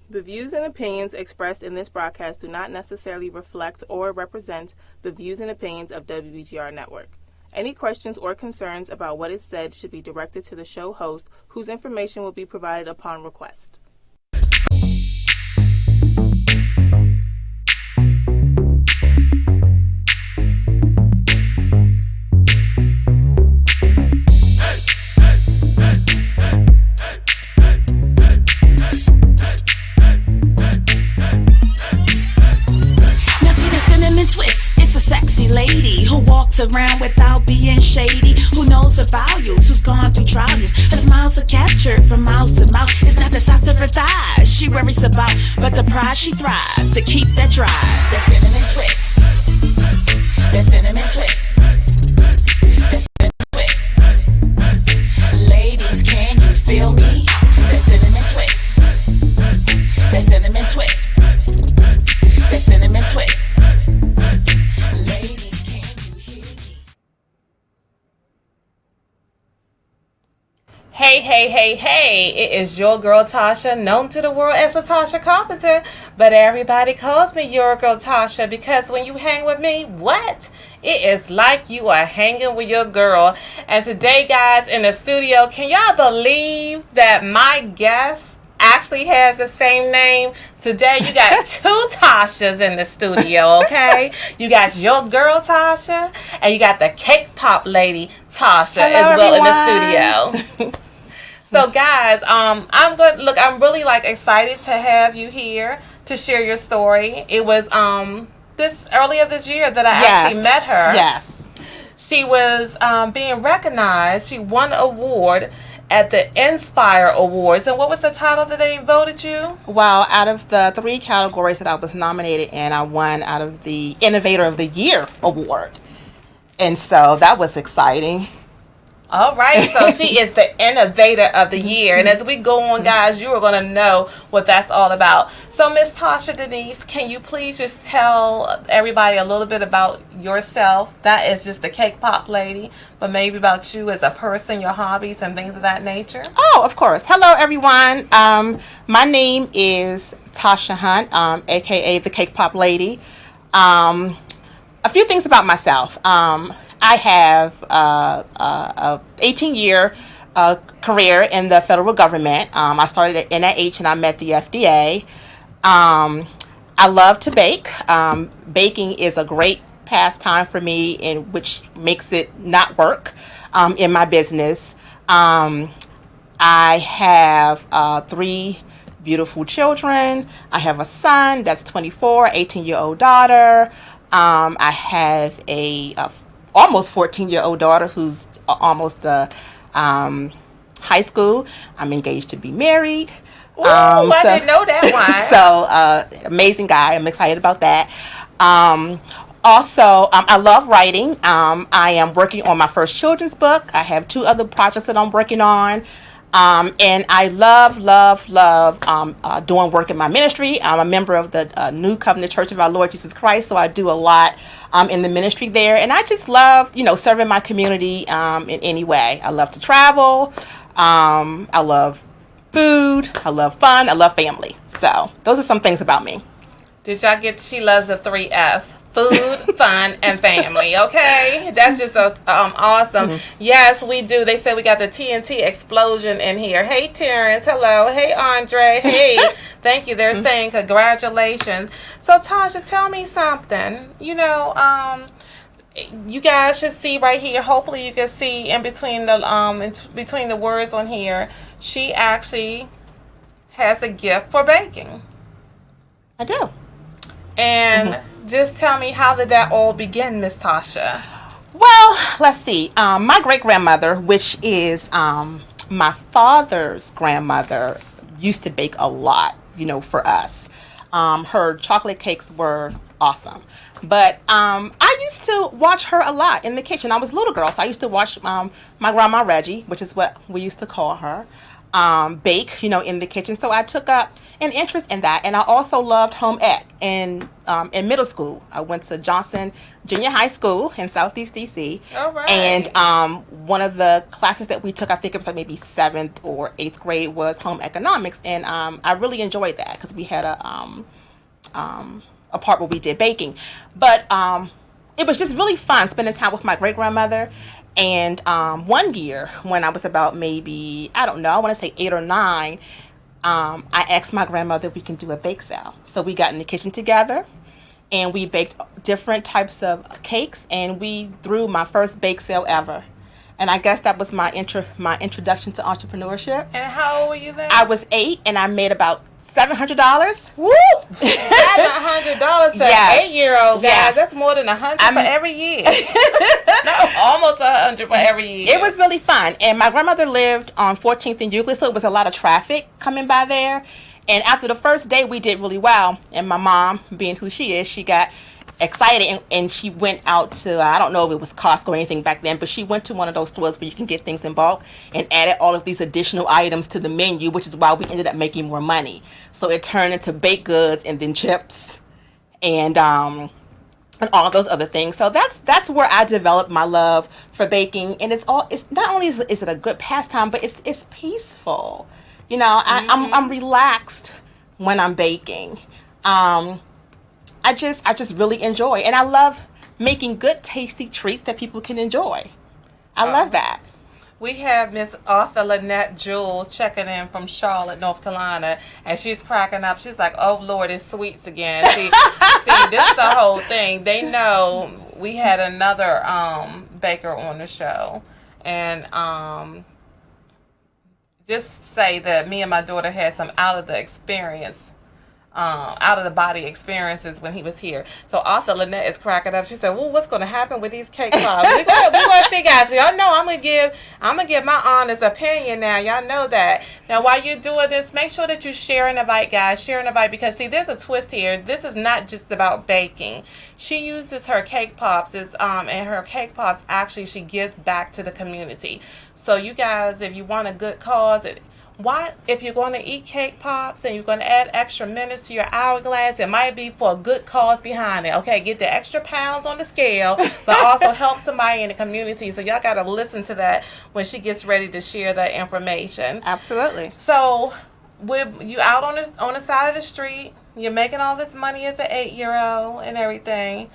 The views and opinions expressed in this broadcast do not necessarily reflect or represent the views and opinions of WBGR Network. Any questions or concerns about what is said should be directed to the show host, whose information will be provided upon request. Lady who walks around without being shady, who knows her values, who's gone through trials. Her smiles are captured from mouth to mouth. It's not the size of her thighs she worries about, but the pride she thrives to keep that drive. That cinnamon twist. That cinnamon twist. That cinnamon twist. Ladies, can you feel me? That cinnamon twist. That cinnamon twist. That cinnamon twist. Hey, it is your girl Tasha, known to the world as the Tasha Carpenter, but everybody calls me your girl Tasha because when you hang with me, what? It is like you are hanging with your girl. And today, guys, in the studio, can y'all believe that my guest actually has the same name? Today you got two Tashas in the studio, okay? You got your girl Tasha and you got the cake pop lady Tasha. Hello, as well everyone. in the studio. So guys, I'm really excited to have you here to share your story. It was earlier this year that I actually met her. Yes. She was being recognized. She won an award at the Inspire Awards. And what was the title that they voted you? Well, out of the 3 categories that I was nominated in, I won out of the Innovator of the Year award. And so that was exciting. All right, so she is the Innovator of the Year. And as we go on, guys, you are going to know what that's all about. So, Miss Tasha Denise, can you please just tell everybody a little bit about yourself? That is just the cake pop lady, but maybe about you as a person, your hobbies, and things of that nature. Oh, of course. Hello, everyone. My name is Tasha Hunt, a.k.a. the cake pop lady. A few things about myself. I have a 18-year career in the federal government. I started at NIH and I met the FDA. I love to bake. Baking is a great pastime for me, and which makes it not work in my business. I have 3 beautiful children. I have a son that's 24, 18-year-old daughter. I have a almost 14-year-old daughter who's almost high school. I'm engaged to be married. Ooh, I didn't know that one. So, amazing guy. I'm excited about that. Also, I love writing. I am working on my first children's book. I have 2 other projects that I'm working on. And I love doing work in my ministry. I'm a member of the New Covenant Church of our Lord Jesus Christ, so I do a lot in the ministry there. And I just love, serving my community in any way. I love to travel. I love food. I love fun. I love family. So those are some things about me. Did y'all get? She loves the 3 F's: food, fun, and family. Okay, that's just awesome. Mm-hmm. Yes, we do. They said we got the TNT explosion in here. Hey, Terrence. Hello. Hey, Andre. Hey. Thank you. They're saying congratulations. So, Tasha, tell me something. You guys should see right here. Hopefully, you can see in between the words on here. She actually has a gift for baking. I do. And just tell me, how did that all begin, Miss Tasha? Well, let's see. My great-grandmother, which is my father's grandmother, used to bake a lot, for us. Her chocolate cakes were awesome. But I used to watch her a lot in the kitchen. I was a little girl, so I used to watch my grandma Reggie, which is what we used to call her. bake, in the kitchen. So I took up an interest in that. And I also loved home ec in middle school. I went to Johnson Junior High School in Southeast DC. All right. And one of the classes that we took, I think it was like maybe 7th or 8th grade, was home economics. And I really enjoyed that because we had a part where we did baking. But it was just really fun spending time with my great-grandmother. And one year when I was about maybe, I don't know, I want to say 8 or 9, I asked my grandmother if we can do a bake sale. So we got in the kitchen together and we baked different types of cakes, and we threw my first bake sale ever. And I guess that was my introduction to entrepreneurship. And how old were you then? I was 8 and I made about $700. Woo! $700 to Yes. 8-year-old, guys. Yeah. That's more than 100 for every year. No, almost 100 for every year. It was really fun. And my grandmother lived on 14th and Euclid, so it was a lot of traffic coming by there. And after the first day, we did really well. And my mom, being who she is, she got excited and she went out to, I don't know if it was Costco or anything back then, but she went to one of those stores where you can get things in bulk and added all of these additional items to the menu, which is why we ended up making more money. So it turned into baked goods and then chips and all of those other things. So that's where I developed my love for baking. And it's not only is it a good pastime, but it's peaceful. I'm relaxed when I'm baking. I just really enjoy, and I love making good, tasty treats that people can enjoy. I love that. We have Miss Arthur Lynette Jewell checking in from Charlotte, North Carolina, and she's cracking up. She's like, "Oh Lord, it's sweets again." See, this is the whole thing. They know we had another baker on the show, and just say that me and my daughter had some out of the body experiences when he was here. So Arthur Lynette is cracking up. She said, "Well, what's going to happen with these cake pops?" We're going to see, guys. Y'all know I'm gonna give my honest opinion now. Y'all know that. Now, while you're doing this, make sure that you share and invite, guys. Share and invite, because see, there's a twist here. This is not just about baking. She uses her cake pops and her cake pops actually she gives back to the community. So you guys, if you want a good cause, if you're going to eat cake pops and you're going to add extra minutes to your hourglass, it might be for a good cause behind it. Okay, get the extra pounds on the scale, but also help somebody in the community. So y'all got to listen to that when she gets ready to share that information. Absolutely. So with you out on the side of the street, you're making all this money as an 8-year-old and everything.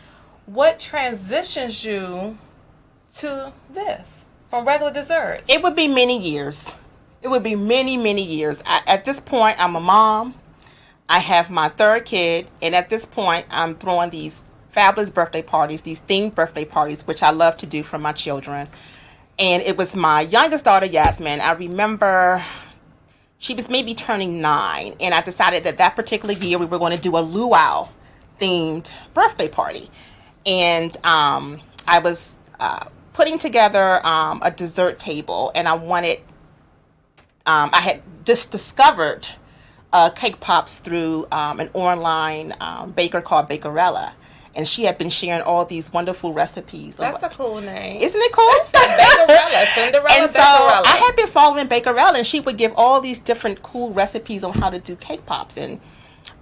What transitions you to this from regular desserts? It would be many years. It would be many, many years. At this point, I'm a mom. I have my 3rd kid. And at this point, I'm throwing these fabulous birthday parties, these themed birthday parties, which I love to do for my children. And it was my youngest daughter, Yasmin. I remember she was maybe turning 9. And I decided that particular year we were going to do a luau themed birthday party. And I was putting together a dessert table. And I wanted... I had just discovered cake pops through an online baker called Bakerella, and she had been sharing all these wonderful recipes. That's a cool name. Isn't it cool? Bakerella, Cinderella, and so Bakerella. I had been following Bakerella, and she would give all these different cool recipes on how to do cake pops. And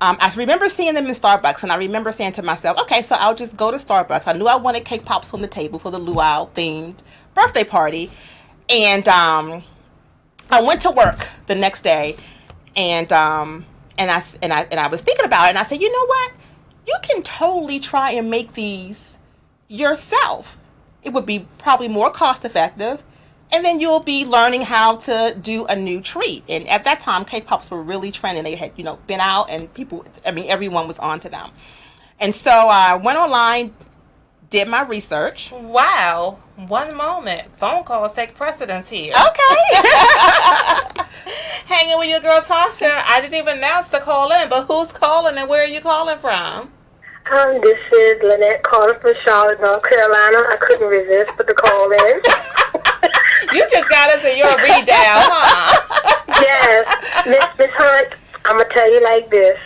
I remember seeing them in Starbucks, and I remember saying to myself, okay, so I'll just go to Starbucks. I knew I wanted cake pops on the table for the luau-themed birthday party. And I went to work the next day, and I was thinking about it, and I said, you know what? You can totally try and make these yourself. It would be probably more cost effective, and then you'll be learning how to do a new treat. And at that time, cake pops were really trending. They had, been out, and everyone was onto them. And so I went online, did my research. Wow. One moment. Phone calls take precedence here. Okay. Hanging with your girl Tasha. I didn't even announce the call in, but who's calling and where are you calling from? This is Lynette calling from Charlotte, North Carolina. I couldn't resist but to call in. You just got us in your read down, huh? Yes. Miss Hunt, I'm going to tell you like this.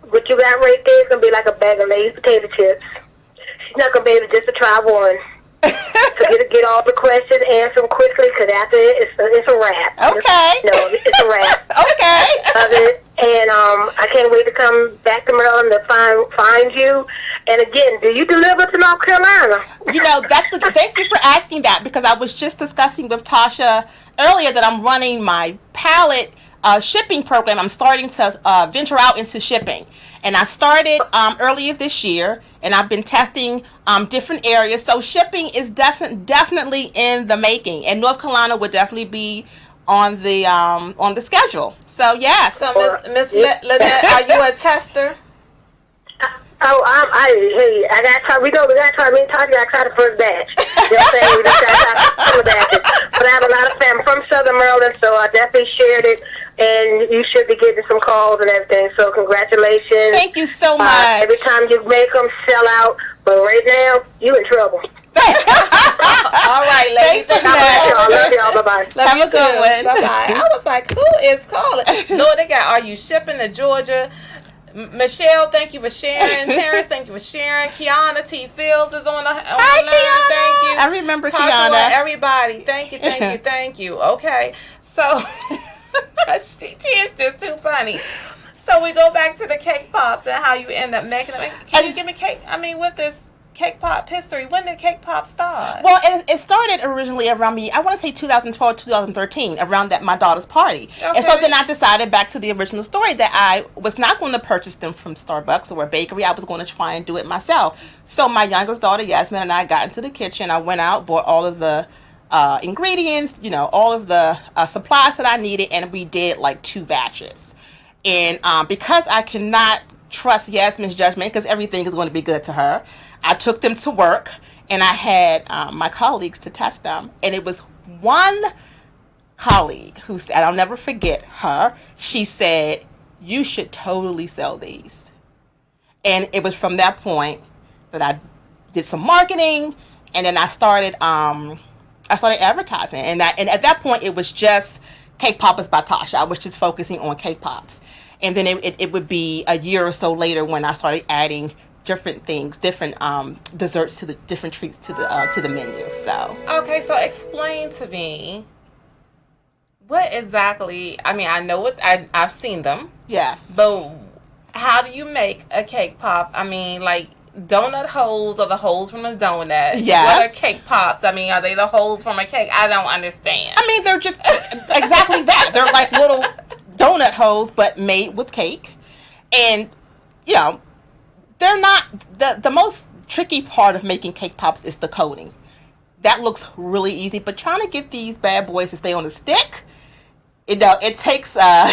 What you got right there is going to be like a bag of Lay's potato chips. She's not going to be able just to try one. So get all the questions, answer them quickly, because after it's a wrap. Okay. No, it's a wrap. Okay. And I can't wait to come back to Maryland to find you. And again, do you deliver to North Carolina? Thank you for asking that, because I was just discussing with Tasha earlier that I'm running my pallet shipping program. I'm starting to venture out into shipping. And I started earlier this year, and I've been testing different areas. So shipping is definitely in the making, and North Carolina would definitely be on the schedule. So yes. So Miss Lynette, are you a tester? I got time. We got time. Me and Tasha got to try the first batch. Just saying, we just got to try some of that. But I have a lot of family from Southern Maryland, so I definitely shared it. And you should be getting some calls and everything. So congratulations. Thank you so much. Every time you make them sell out, but right now you in trouble. All right, ladies. I love y'all. Bye-bye. Have a good one. Bye-bye. I was like, who is calling? Lord, they got, are you shipping to Georgia? Michelle, thank you for sharing. Terrence, thank you for sharing. Kiana T. Fields is on the line. Kiana. Thank you. I remember Tasha, Kiana. Everybody, thank you. Okay, so she is just too funny. So we go back to the cake pops and how you end up making them. Can you give me cake? I mean, with this cake pop history, when did cake pop start? Well, it started originally around I want to say 2012, 2013, around my daughter's party. Okay. And so then I decided, back to the original story, that I was not going to purchase them from Starbucks or a bakery. I was going to try and do it myself. So my youngest daughter, Yasmin, and I got into the kitchen. I went out, bought all of the ingredients, all of the supplies that I needed, and we did like 2 batches. And because I cannot trust Yasmin's judgment, because everything is going to be good to her, I took them to work, and I had my colleagues to test them. And it was one colleague who said, I'll never forget her, she said, you should totally sell these. And it was from that point that I did some marketing, and then I started advertising. And at that point, it was just Cake Poppers by Tasha. I was just focusing on cake pops. And then it would be a year or so later when I started adding different things, different desserts to the different treats to the menu. So okay, so explain to me what exactly. I mean, I know what I've seen them. Yes, but how do you make a cake pop? I mean, like donut holes or the holes from a donut? Yes. What are cake pops? I mean, are they the holes from a cake? I don't understand. I mean, they're just exactly that. They're like little donut holes, but made with cake, and they're not the most tricky part of making cake pops is the coating. That looks really easy, but trying to get these bad boys to stay on the stick, it takes a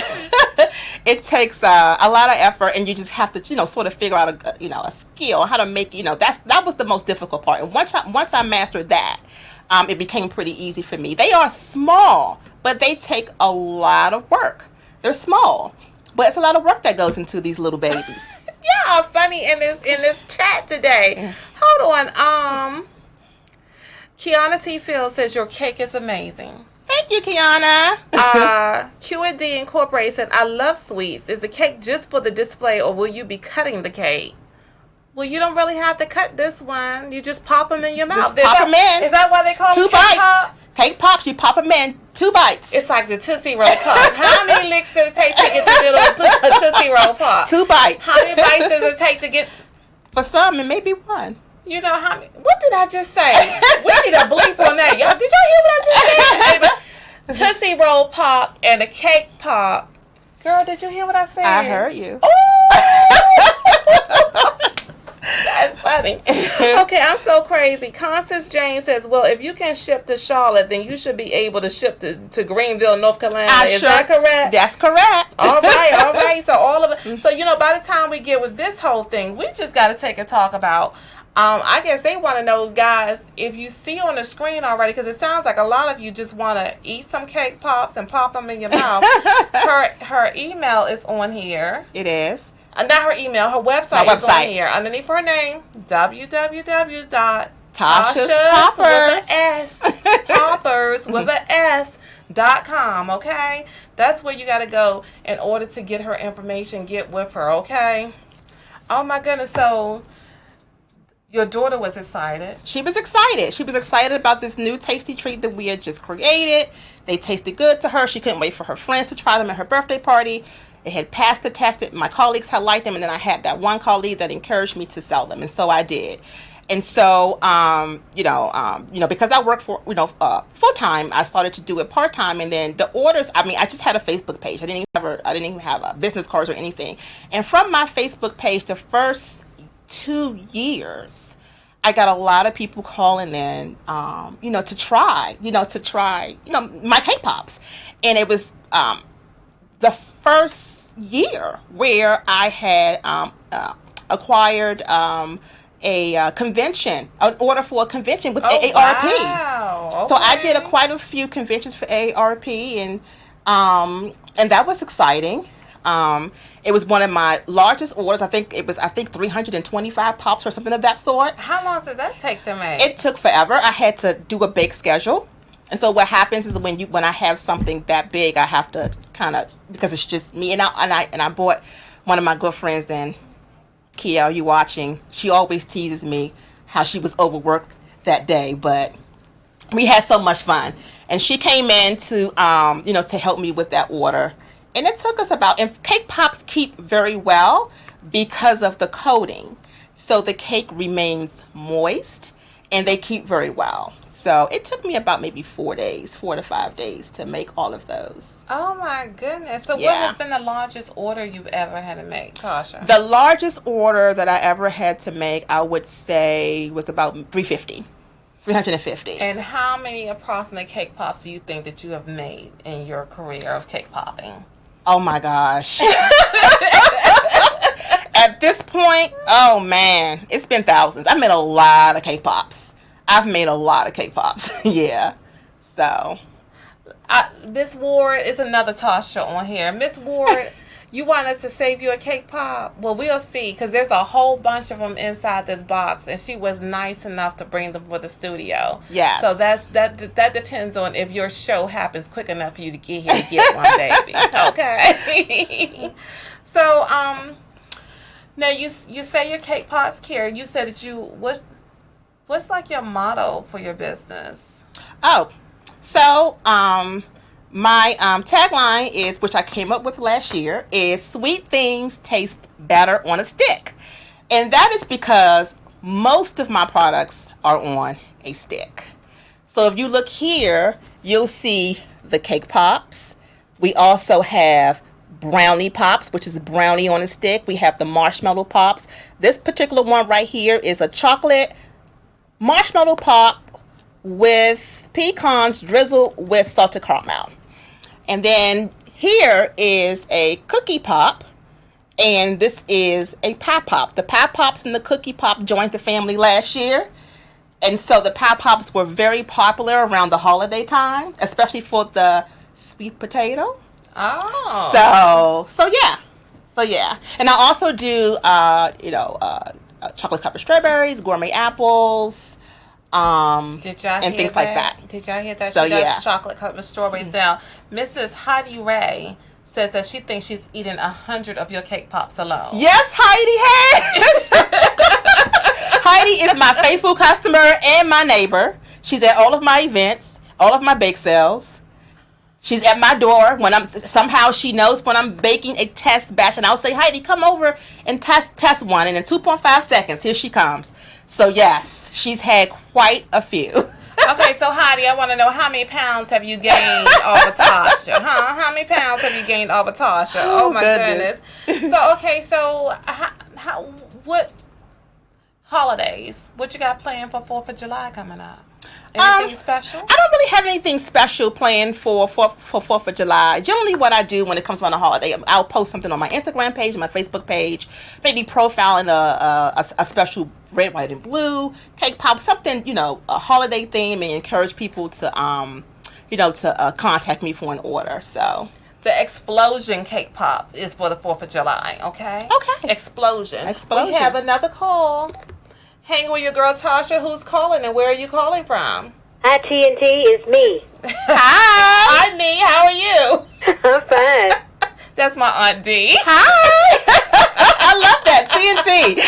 lot of effort, and you just have to sort of figure out a skill how to make that was the most difficult part. And once I mastered that, it became pretty easy for me. They are small, but they take a lot of work. They're small, but it's a lot of work that goes into these little babies. Yeah, funny in this chat today. Hold on. Kiana T. Field says your cake is amazing. Thank you, Kiana. Q&D Incorporated said, I love sweets. Is the cake just for the display, or will you be cutting the cake? Well, you don't really have to cut this one. You just pop them in your mouth. Just pop them in. Is that why they call 2 them bites? Cake pops? Cake pops, you pop them in 2 bites. It's like the Tootsie Roll Pop. How many licks does it take to get the middle of a Tootsie Roll Pop? 2 bites. How many bites does it take to get... For some, it may be 1. You know how many... What did I just say? We need a bleep on that. Y'all, did y'all hear what I just said? Tootsie Roll Pop and a cake pop. Girl, did you hear what I said? I heard you. Oh! That's funny. Okay, I'm so crazy. Constance James says, well, if you can ship to Charlotte, then you should be able to ship to Greenville, North Carolina. Is that correct? That's correct. All right. So all of it. So, by the time we get with this whole thing, we just got to take a talk about, I guess they want to know, guys, if you see on the screen already, because it sounds like a lot of you just want to eat some cake pops and pop them in your mouth. Her email is on here. It is. Not her email, her website is on here. Underneath her name, www.TashasPoppers.com, okay? That's where you got to go in order to get her information, get with her, okay? Oh my goodness, so Your daughter was excited. She was excited. She was excited about this new tasty treat that we had just created. They tasted good to her. She couldn't wait for her friends to try them at her birthday party. It had passed the test. My colleagues had liked them, and then I had that one colleague that encouraged me to sell them, and so I did. And so, because I work for, full time, I started to do it part time, and then the orders. I just had a Facebook page. I didn't even have a business cards or anything. And from my Facebook page, the first 2 years, I got a lot of people calling in, to try my cake pops, and it was the first year where I had acquired a convention, an order for a convention with AARP. Wow. Okay. So I did quite a few conventions for AARP, and that was exciting. It was one of my largest orders. I think 325 pops or something of that sort. How long does that take to make? It took forever. I had to do a bake schedule. And so what happens is when I have something that big, I have to kind of, because it's just me, and I bought one of my good friends in. Kia, are you watching? She always teases me how she was overworked that day, but we had so much fun. And she came in to help me with that order. And it took us and cake pops keep very well because of the coating. So the cake remains moist and they keep very well. So it took me about maybe 4 to 5 days to make all of those. Oh my goodness. So Yeah. what has been the largest order you've ever had to make, Tasha? The largest order that I ever had to make, I would say, was about 350. And how many approximate cake pops do you think that you have made in your career of cake popping? Oh my gosh. At this point, oh man, it's been thousands. I made a lot of cake pops. Yeah. So. Miss Ward is another Tasha on here. Miss Ward, you want us to save you a cake pop? Well, we'll see, because there's a whole bunch of them inside this box, and she was nice enough to bring them for the studio. Yes. So that depends on if your show happens quick enough for you to get here to get one, baby. Okay. So, now you say your cake pops, Kira. You said that what's like your motto for your business? Oh, so my tagline is, which I came up with last year, is sweet things taste better on a stick. And that is because most of my products are on a stick. So if you look here, you'll see the cake pops. We also have brownie pops, which is brownie on a stick. We have the marshmallow pops. This particular one right here is a chocolate marshmallow pop with pecans drizzled with salted caramel. And then here is a cookie pop, and this is a pie pop. The pie pops and the cookie pop joined the family last year. And so the pie pops were very popular around the holiday time, especially for the sweet potato. Oh. So yeah. And I also do chocolate covered strawberries, gourmet apples, and things like that. Did y'all hear that? So, she does yeah. chocolate covered strawberries. Now, Mrs. Heidi Ray says that she thinks she's eaten 100 of your cake pops alone. Yes, Heidi has. Heidi is my faithful customer and my neighbor. She's at all of my events, all of my bake sales. She's at my door when somehow she knows when I'm baking a test batch, and I'll say, Heidi, come over and test one, and in 2.5 seconds, here she comes. So yes, she's had quite a few. Okay, so Heidi, I want to know, how many pounds have you gained off of Tasha? Huh? How many pounds have you gained off of Tasha? Oh my goodness. So what holidays? What you got planned for 4th of July coming up? Anything special? I don't really have anything special planned for 4th of July. Generally, what I do when it comes around a holiday, I'll post something on my Instagram page, my Facebook page, maybe profiling a special red, white, and blue cake pop, something, a holiday theme, and encourage people to contact me for an order. So the explosion cake pop is for the 4th of July. Okay. Explosion. We have another call. Hanging with your girl Tasha. Who's calling and where are you calling from? Hi, TNT. It's me. Hi. Hi, me. How are you? I'm fine. That's my Aunt D. Hi. I love that. TNT.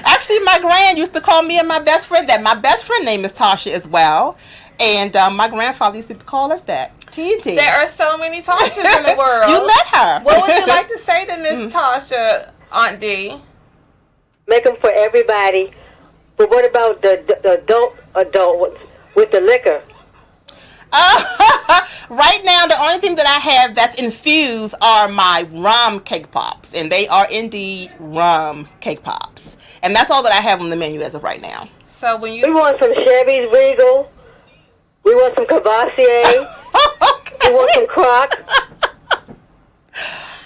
Actually, my grand used to call me and my best friend that. My best friend name is Tasha as well. And my grandfather used to call us that. TT. There are so many Tashas in the world. You met her. What would you like to say to Miss Tasha, Aunt D? Make them for everybody. But what about the adult with the liquor? Right now, the only thing that I have that's infused are my rum cake pops. And they are indeed rum cake pops. And that's all that I have on the menu as of right now. So when you We want some Chevy's Regal. We want some Cavassier. We want some Croc.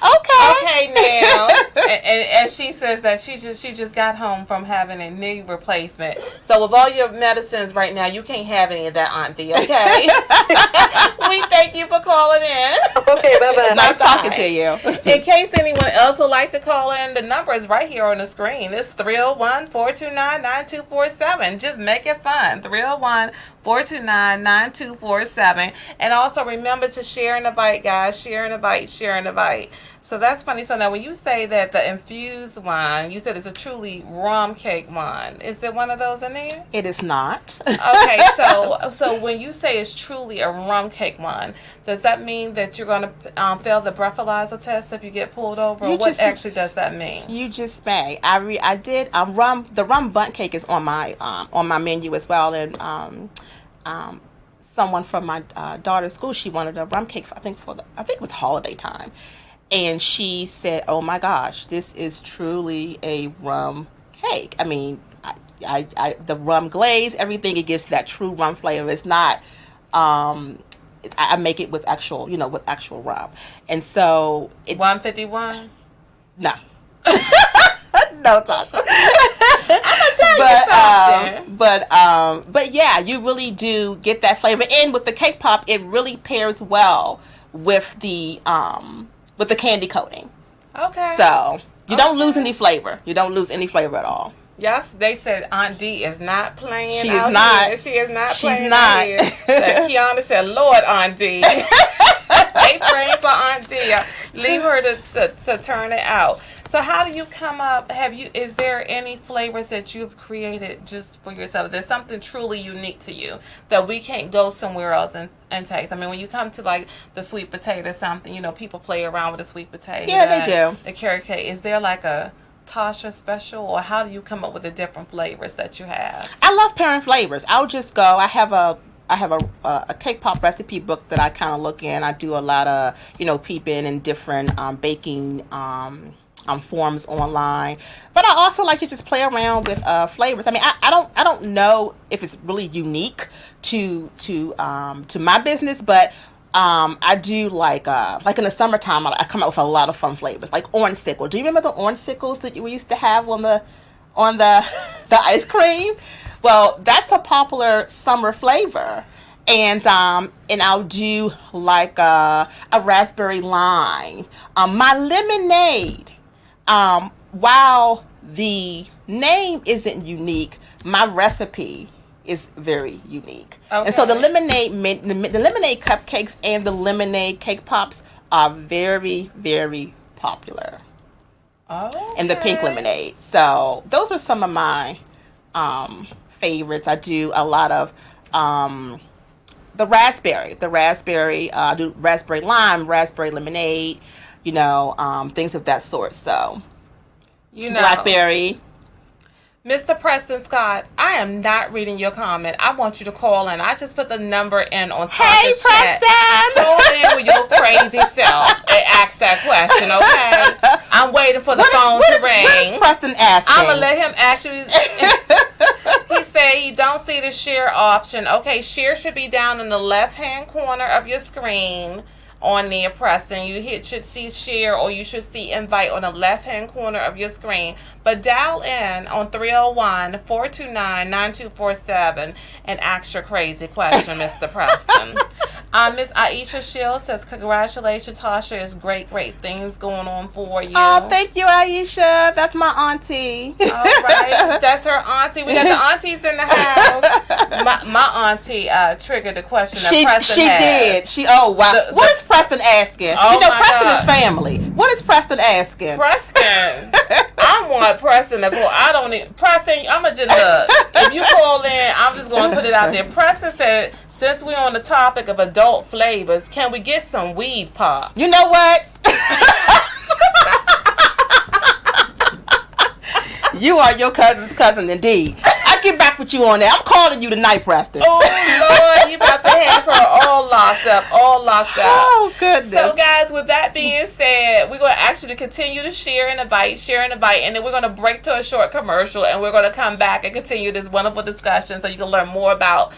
Okay, now, and she says that she just got home from having a knee replacement. So with all your medicines right now, you can't have any of that, Auntie. Okay. We thank you for calling in. Okay, bye-bye. Nice talking to you. In case anyone else would like to call in, the number is right here on the screen. It's 301-429-9247. Just make it fun. 301-429-9247. And also remember to share and invite, guys. Share and invite, share and invite. So that's funny. So now when you say that the infused wine, you said it's a truly rum cake wine. Is it one of those in there? It is not. Okay, so when you say it's truly a rum cake wine, does that mean that you're going to fail the breathalyzer test if you get pulled over? Or what actually does that mean? You just may. I did rum. The rum bundt cake is on my menu as well, and someone from my daughter's school, she wanted a rum cake. I think it was holiday time. And she said, "Oh my gosh, this is truly a rum cake." I mean, the rum glaze, everything, it gives that true rum flavor. It's not. I make it with actual rum, and so 151. No, no, Tasha. But yeah, you really do get that flavor. And with the cake pop, it really pairs well with the candy coating. Okay. So you don't lose any flavor. You don't lose any flavor at all. Yes, they said Aunt D is not playing. She is not. Here. She is not She's playing. not. Out here. So Kiana said, "Lord, Aunt D." They praying for Aunt D. Leave her to turn it out. So how do you come up? Is there any flavors that you've created just for yourself? There's something truly unique to you that we can't go somewhere else and taste. I mean, when you come to like the sweet potato something, people play around with the sweet potato. Yeah, they do. The carrot cake. Is there like a Tasha special, or how do you come up with the different flavors that you have? I love pairing flavors. I'll just go. I have a cake pop recipe book that I kind of look in. I do a lot of peeping in different baking forms online, but I also like to just play around with flavors. I mean, I don't know if it's really unique to my business, but I do like in the summertime I come up with a lot of fun flavors, like orange sickle. Do you remember the orange sickles that we used to have on the ice cream? Well, that's a popular summer flavor. And I'll do like a raspberry lime. My lemonade, while the name isn't unique, my recipe is very unique. Okay. And so the lemonade cupcakes and the lemonade cake pops are very, very popular. Oh. And the pink lemonade. So those are some of my favorites. I do a lot of the raspberry. I do raspberry lime, raspberry lemonade, things of that sort. So blackberry. Mr. Preston Scott, I am not reading your comment. I want you to call in. I just put the number in on Tasha's chat. Preston! Call in with your crazy self and ask that question, okay? I'm waiting for the phone to ring. What is Preston asking? I'm going to let him actually... He said he don't see the share option. Okay, share should be down in the left-hand corner of your screen. On there, Preston, you should see share, or you should see invite on the left-hand corner of your screen. But dial in on 301-429-9247 and ask your crazy question, Mr. Preston. Miss Aisha Shields says, "Congratulations, Tasha. It's great things going on for you." Oh, thank you, Aisha. That's my auntie. All right, that's her auntie. We got the aunties in the house. My auntie triggered the question that Preston had. She did. What is Preston asking? Oh Preston God. is family. What is Preston asking? Preston, I'm I want Preston to call. I don't need Preston. I'm gonna just look. If you call in, I'm just gonna put it out there. Preston said, since we're on the topic of adult flavors, can we get some weed pops? You know what? You are your cousin's cousin indeed. I'll get back with you on that. I'm calling you tonight, Preston. Oh, Lord, you about to have her all locked up. Oh, goodness. So, guys, with that being said, we're going to ask you to continue to share and invite, and then we're going to break to a short commercial, and we're going to come back and continue this wonderful discussion so you can learn more about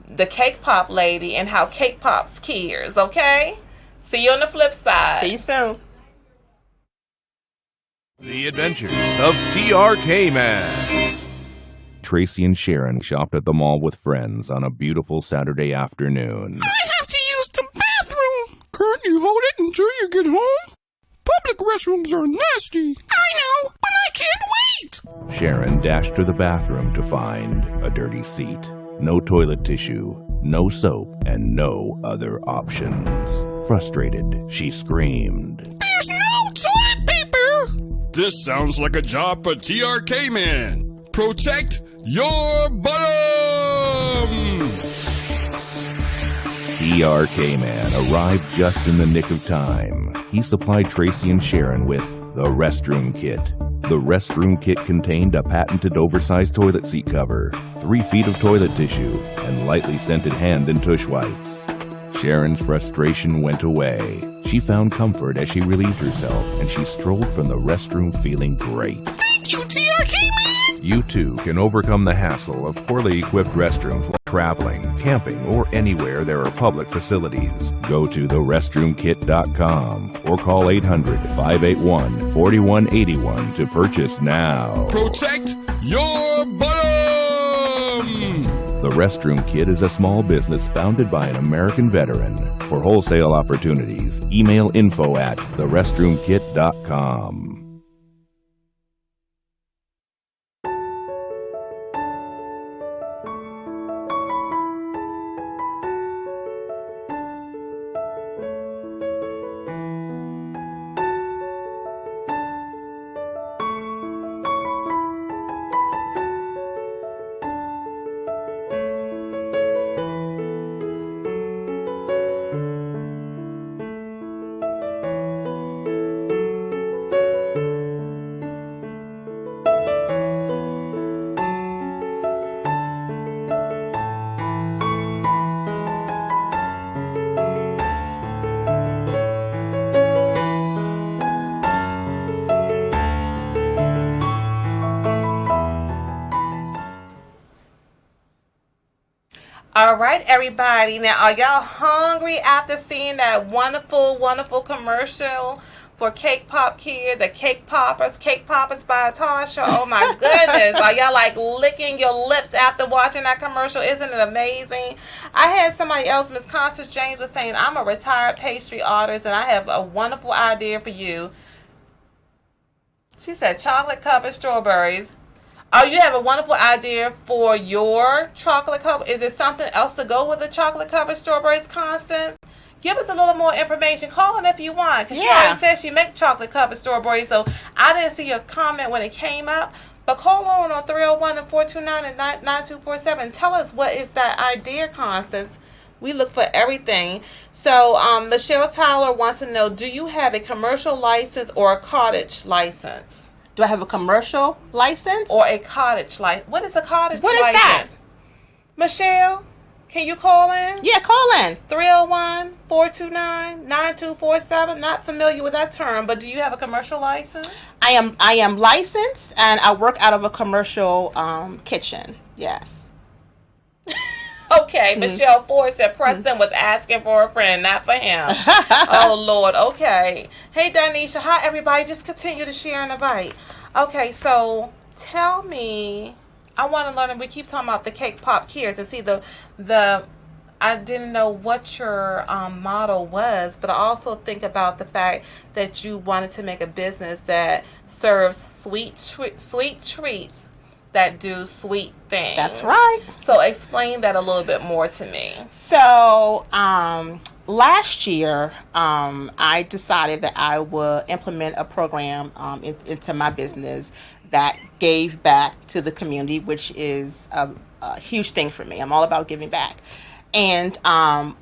the Cake Pop lady and how Cake Pops cares, okay? See you on the flip side. See you soon. The Adventures of TRK Man. Tracy and Sharon shopped at the mall with friends on a beautiful Saturday afternoon. I have to use the bathroom. Can't you hold it until you get home? Public restrooms are nasty. I know, but I can't wait. Sharon dashed to the bathroom to find a dirty seat, no toilet tissue, no soap, and no other options. Frustrated, she screamed, There's no toilet paper. This sounds like a job for TRK Man. Protect your bottom. TRK Man arrived just in the nick of time. He supplied Tracy and Sharon with the restroom kit. The restroom kit contained a patented oversized toilet seat cover, 3 feet of toilet tissue, and lightly scented hand and tush wipes. Sharon's frustration went away. She found comfort as she relieved herself, and she strolled from the restroom feeling great. Thank you, TRK Man. You too can overcome the hassle of poorly equipped restrooms while traveling, camping, or anywhere there are public facilities. Go to therestroomkit.com or call 800-581-4181 to purchase now. Protect your bottom. The Restroom Kit is a small business founded by an American veteran. For wholesale opportunities, email info@therestroomkit.com. All right, everybody. Now, are y'all hungry after seeing that wonderful, wonderful commercial for Cake Pop Kid, the Cake Poppers by Tasha? Oh, my goodness. Are y'all, like, licking your lips after watching that commercial? Isn't it amazing? I had somebody else, Miss Constance James, was saying, I'm a retired pastry artist, and I have a wonderful idea for you. She said chocolate-covered strawberries. Oh, you have a wonderful idea for your chocolate cover. Is there something else to go with the chocolate covered strawberries, Constance? Give us a little more information. Call in if you want, because she already said she make chocolate covered strawberries. So I didn't see your comment when it came up. But call on 301-429-9247. Tell us what is that idea, Constance. We look for everything. So Michelle Tyler wants to know, do you have a commercial license or a cottage license? Do I have a commercial license? Or a cottage license? What is a cottage license? What is that? Michelle, can you call in? Yeah, call in. 301-429-9247. Not familiar with that term, but do you have a commercial license? I am licensed, and I work out of a commercial kitchen. Yes. Okay, Michelle Ford said Preston was asking for a friend, not for him. Oh, Lord. Okay. Hey, Danisha. Hi, everybody. Just continue to share and invite. Okay, so tell me, I want to learn, and we keep talking about the Cake Pop Cares, and see I didn't know what your motto was, but I also think about the fact that you wanted to make a business that serves sweet treats that do sweet things. That's right. So explain that a little bit more to me. So last year, I decided that I will implement a program into my business that gave back to the community, which is a huge thing for me. I'm all about giving back. And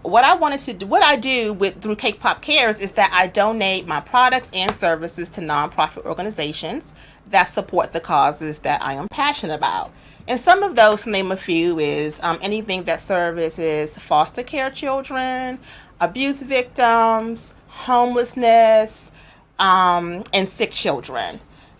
what I do through Cake Pop Cares is that I donate my products and services to nonprofit organizations that support the causes that I am passionate about. And some of those, to name a few, is anything that services foster care children, abuse victims, homelessness, and sick children.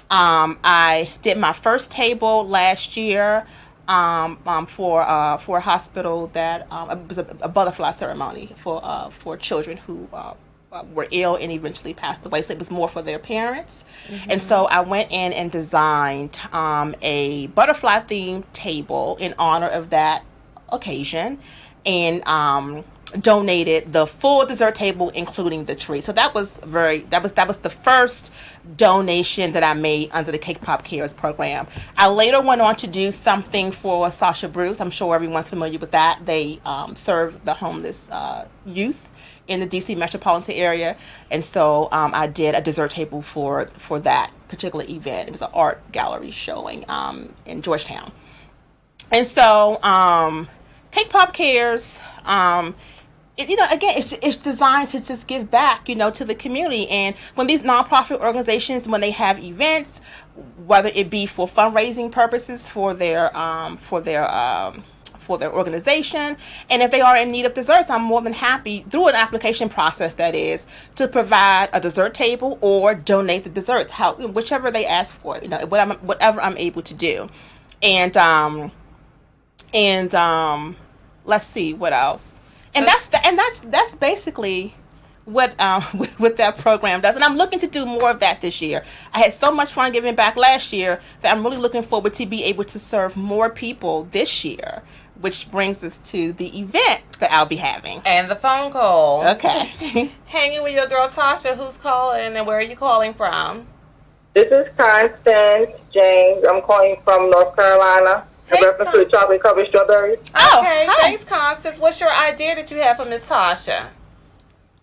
I did my first table last year for a hospital that it was a butterfly ceremony for children who were ill and eventually passed away. So it was more for their parents. Mm-hmm. And so I went in and designed a butterfly themed table in honor of that occasion, and donated the full dessert table, including the tree. So that was the first donation that I made under the Cake Pop Cares program. I later went on to do something for Sasha Bruce. I'm sure everyone's familiar with that. They serve the homeless youth in the DC metropolitan area, and so I did a dessert table for that particular event. It was an art gallery showing in Georgetown. And so Cake Pop Cares, it's designed to just give back, to the community. And when these nonprofit organizations, when they have events, whether it be for fundraising purposes for their organization, and if they are in need of desserts, I'm more than happy, through an application process that is, to provide a dessert table or donate the desserts, whichever they ask for, whatever I'm able to do. And let's see what else. And that's basically what that program does. And I'm looking to do more of that this year. I had so much fun giving back last year that I'm really looking forward to be able to serve more people this year, which brings us to the event that I'll be having. And the phone call. Okay. Hanging with your girl Tasha, who's calling, and where are you calling from? This is Constance James. I'm calling from North Carolina. In reference to the chocolate covered strawberries. Okay, hi. Thanks, Constance. What's your idea that you have for Miss Tasha?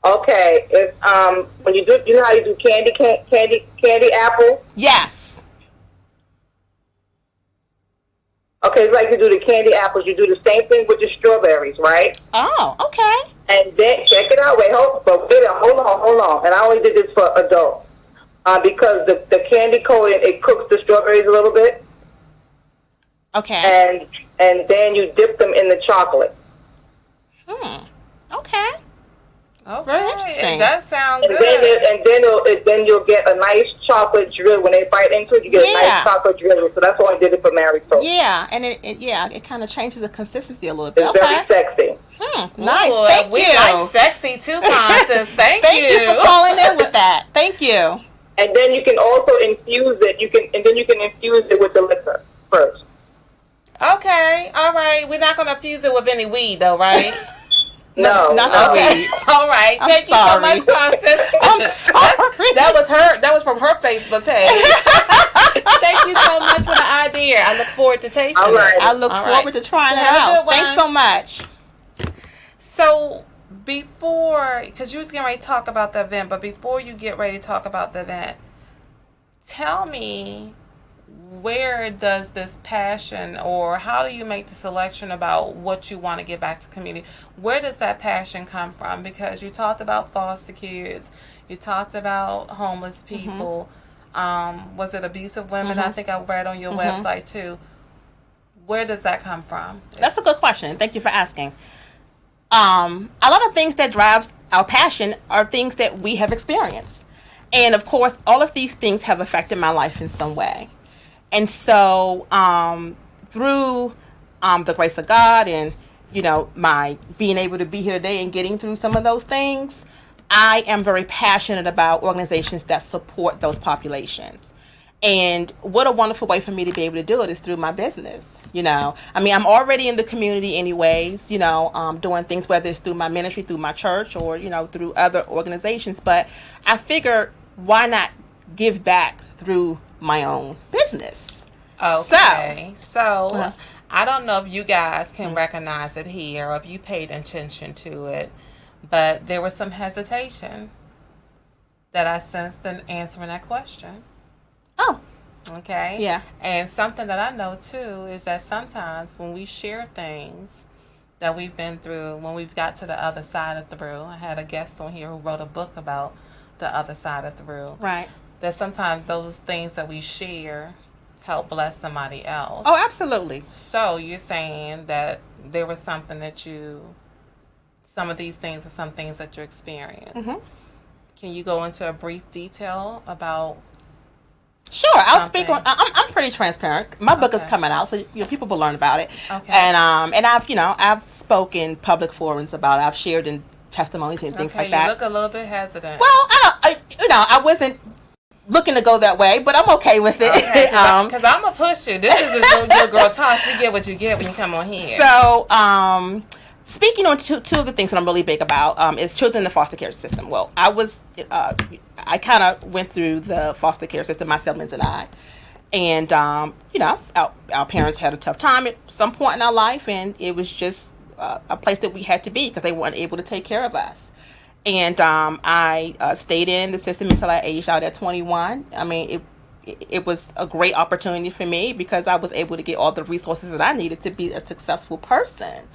Okay, it's when you know how you do candy apple? Yes. Okay, it's like you do the candy apples. You do the same thing with the strawberries, right? Oh, okay. And then check it out. Hold on. And I only did this for adults because the candy coating, it cooks the strawberries a little bit. Okay. And then you dip them in the chocolate. Okay. Okay. Very interesting. It does sound good. And then you'll get a nice chocolate drizzle. When they bite into it, you get a nice chocolate drizzle. So that's why I did it for Mary Toast. Yeah, and it kind of changes the consistency a little bit. It's very sexy. Nice. Ooh, Thank we you. like sexy too, Constance. Thank you for calling in with that. Thank you. And then you can also infuse it. You can infuse it with the liquor first. Okay, all right. We're not gonna fuse it with any weed, though, right? No, not the weed. All right. Thank you so much, Constance. I'm sorry. That was from her Facebook page. Thank you so much for the idea. I look forward to tasting it. I look forward to trying it out. Thanks so much. So before, because you was getting ready to talk about the event, but before you get ready to talk about the event, tell me, where does this passion, or how do you make the selection about what you want to give back to the community? Where does that passion come from? Because you talked about foster kids, you talked about homeless people. Was it abusive women? I think I read on your website too. Where does that come from? That's a good question. Thank you for asking. A lot of things that drives our passion are things that we have experienced. And of course, all of these things have affected my life in some way. And so through the grace of God and, my being able to be here today and getting through some of those things, I am very passionate about organizations that support those populations. And what a wonderful way for me to be able to do it is through my business. I'm already in the community anyways, doing things, whether it's through my ministry, through my church, or, through other organizations. But I figured, why not give back through my own business? Okay. So I don't know if you guys can recognize it here or if you paid attention to it, but there was some hesitation that I sensed in answering that question. Oh. Okay? Yeah. And something that I know, too, is that sometimes when we share things that we've been through, when we've got to the other side of through, I had a guest on here who wrote a book about the other side of through. Right. That sometimes those things that we share help bless somebody else. Oh, absolutely. So you're saying that there was something that some of these things are some things that you experienced. Mm-hmm. Can you go into a brief detail about? Sure, I'll something? speak on. I'm pretty transparent. My book is Okay. coming out, so people will learn about it. Okay. And I've spoken public forums about it. I've shared in testimonies and things Okay, like that. you look a little bit hesitant. Well, I wasn't looking to go that way, but I'm okay with it. Okay, because I'm gonna push you. This is your girl Tasha. You get what you get when you come on here. So, speaking on two of the things that I'm really big about is children in the foster care system. Well, I kind of went through the foster care system, my siblings and I. And, our parents had a tough time at some point in our life, and it was just a place that we had to be because they weren't able to take care of us. And I stayed in the system until I aged out at 21. I mean, it was a great opportunity for me because I was able to get all the resources that I needed to be a successful person. Okay.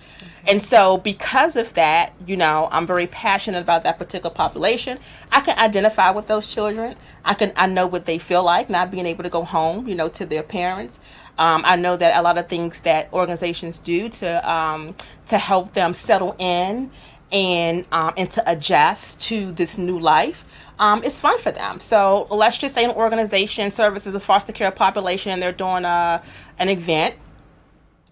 And so because of that, I'm very passionate about that particular population. I can identify with those children. I know what they feel like not being able to go home, to their parents. I know that a lot of things that organizations do to help them settle in and to adjust to this new life, it's fun for them. So let's just say an organization services a foster care population and they're doing an event